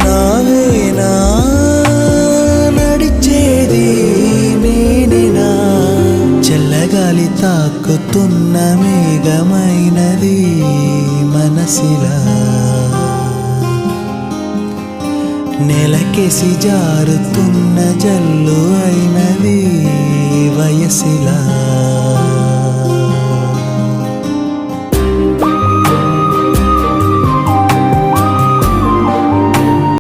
నావేనా నడిచేది నేనేనా చల్లగాలి తాకుతున్న మేఘమైనది మనసిలా నెలకేసి జారుతున్న జల్లు అయినది వయసిలా